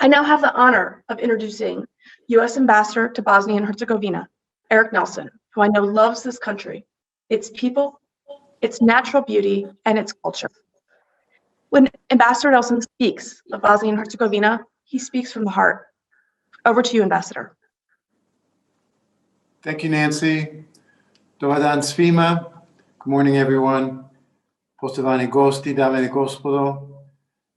I now have the honor of introducing U.S. Ambassador to Bosnia and Herzegovina, Eric Nelson, who I know loves this country, its people, its natural beauty, and its culture. When Ambassador Nelson speaks of Bosnia and Herzegovina, he speaks from the heart. Over to you, Ambassador. Thank you, Nancy. Dobar dan svima. Good morning, everyone. Poštovani gosti, dame i gospodo.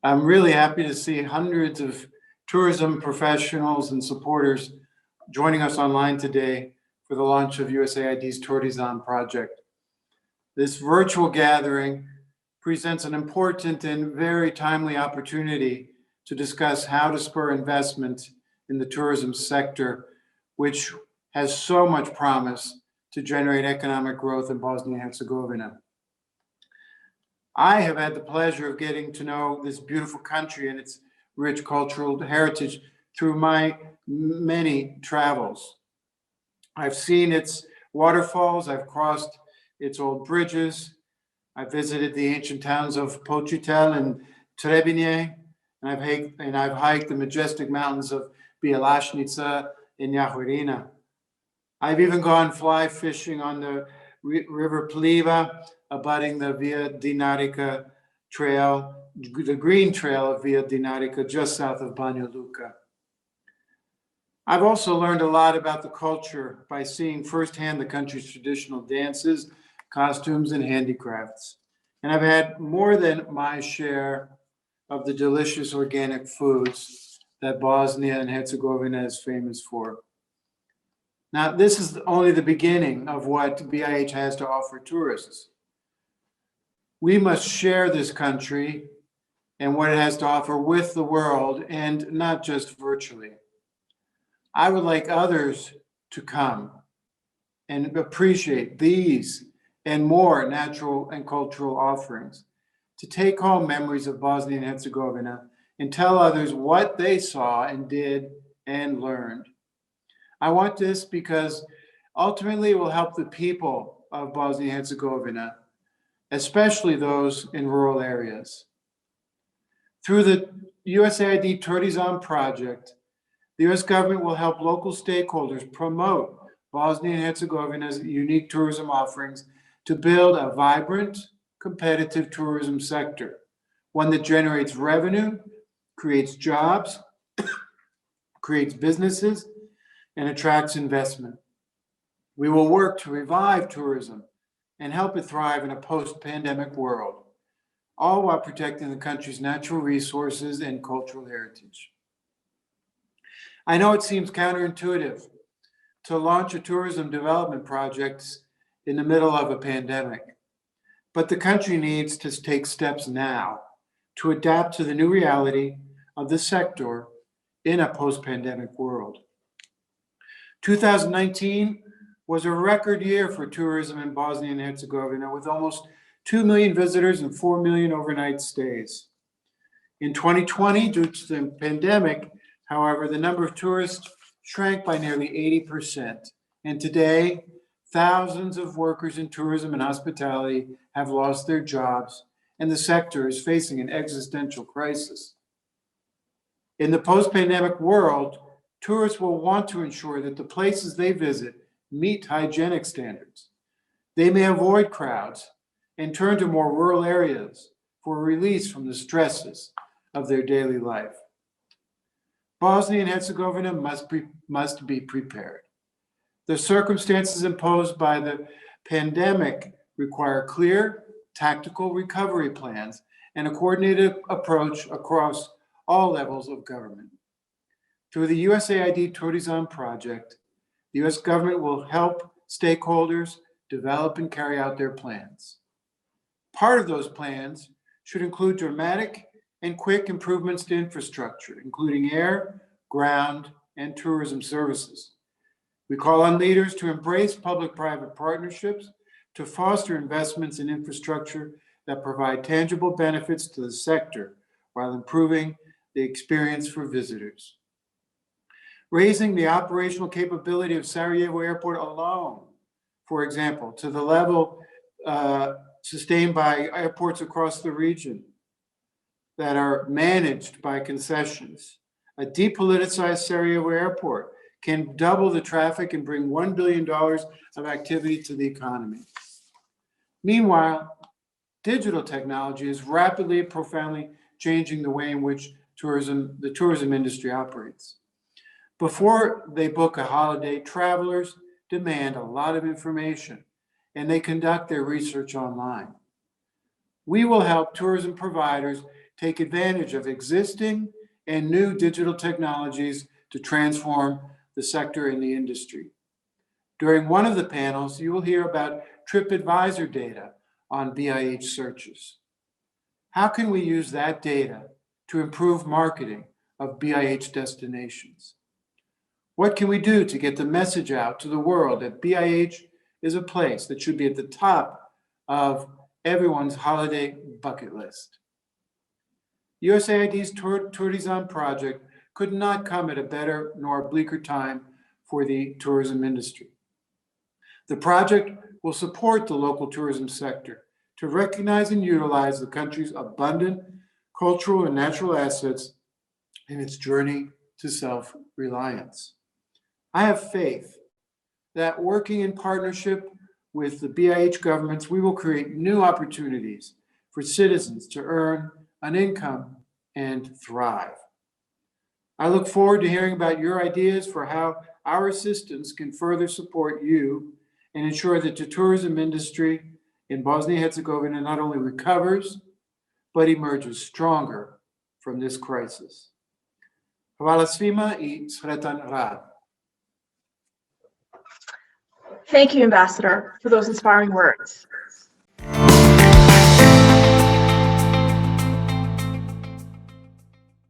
I'm really happy to see hundreds of tourism professionals and supporters joining us online today for the launch of USAID's Turizam project. This virtual gathering presents an important and very timely opportunity to discuss how to spur investment in the tourism sector, which has so much promise to generate economic growth in Bosnia and Herzegovina. I have had the pleasure of getting to know this beautiful country and its rich cultural heritage through my many travels. I've seen its waterfalls, I've crossed its old bridges, I've visited the ancient towns of Počitel and Trebinje, and I've hiked the majestic mountains of Bjelašnica and Jahorina. I've even gone fly fishing on the River Pliva, abutting the Via Dinarica trail, the green trail of Via Dinarica, just south of Banja Luka. I've also learned a lot about the culture by seeing firsthand the country's traditional dances, costumes, and handicrafts. And I've had more than my share of the delicious organic foods that Bosnia and Herzegovina is famous for. Now, this is only the beginning of what BiH has to offer tourists. We must share this country and what it has to offer with the world, and not just virtually. I would like others to come and appreciate these and more natural and cultural offerings, to take home memories of Bosnia and Herzegovina and tell others what they saw and did and learned. I want this because ultimately it will help the people of Bosnia and Herzegovina, especially those in rural areas. Through the USAID Turizam project, the U.S. government will help local stakeholders promote Bosnia and Herzegovina's unique tourism offerings to build a vibrant, competitive tourism sector, one that generates revenue, creates jobs, creates businesses, and attracts investment. We will work to revive tourism and help it thrive in a post-pandemic world, all while protecting the country's natural resources and cultural heritage. I know it seems counterintuitive to launch a tourism development project in the middle of a pandemic, but the country needs to take steps now to adapt to the new reality of the sector in a post-pandemic world. 2019 was a record year for tourism in Bosnia and Herzegovina, with almost 2 million visitors and 4 million overnight stays. In 2020, due to the pandemic, however, the number of tourists shrank by nearly 80%. And today, thousands of workers in tourism and hospitality have lost their jobs, and the sector is facing an existential crisis. In the post-pandemic world, tourists will want to ensure that the places they visit meet hygienic standards. They may avoid crowds and turn to more rural areas for release from the stresses of their daily life. Bosnia and Herzegovina must be prepared. The circumstances imposed by the pandemic require clear, tactical recovery plans and a coordinated approach across all levels of government. Through the USAID Turizam project, the U.S. government will help stakeholders develop and carry out their plans. Part of those plans should include dramatic and quick improvements to infrastructure, including air, ground, and tourism services. We call on leaders to embrace public-private partnerships to foster investments in infrastructure that provide tangible benefits to the sector while improving the experience for visitors. Raising the operational capability of Sarajevo Airport alone, for example, to the level sustained by airports across the region that are managed by concessions, A depoliticized Sarajevo airport can double the traffic and bring $1 billion of activity to the economy. Meanwhile, digital technology is rapidly and profoundly changing the way in which the tourism industry operates. Before they book a holiday, travelers demand a lot of information, and they conduct their research online. We will help tourism providers take advantage of existing and new digital technologies to transform the sector and the industry. During one of the panels, you will hear about TripAdvisor data on BiH searches. How can we use that data to improve marketing of BiH destinations? What can we do to get the message out to the world that BiH is a place that should be at the top of everyone's holiday bucket list? USAID's Turizam project could not come at a better nor a bleaker time for the tourism industry. The project will support the local tourism sector to recognize and utilize the country's abundant cultural and natural assets in its journey to self-reliance. I have faith that working in partnership with the BiH governments, we will create new opportunities for citizens to earn an income and thrive. I look forward to hearing about your ideas for how our assistance can further support you and ensure that the tourism industry in Bosnia and Herzegovina not only recovers, but emerges stronger from this crisis. Hvala svima I sretan rad. Thank you, Ambassador, for those inspiring words.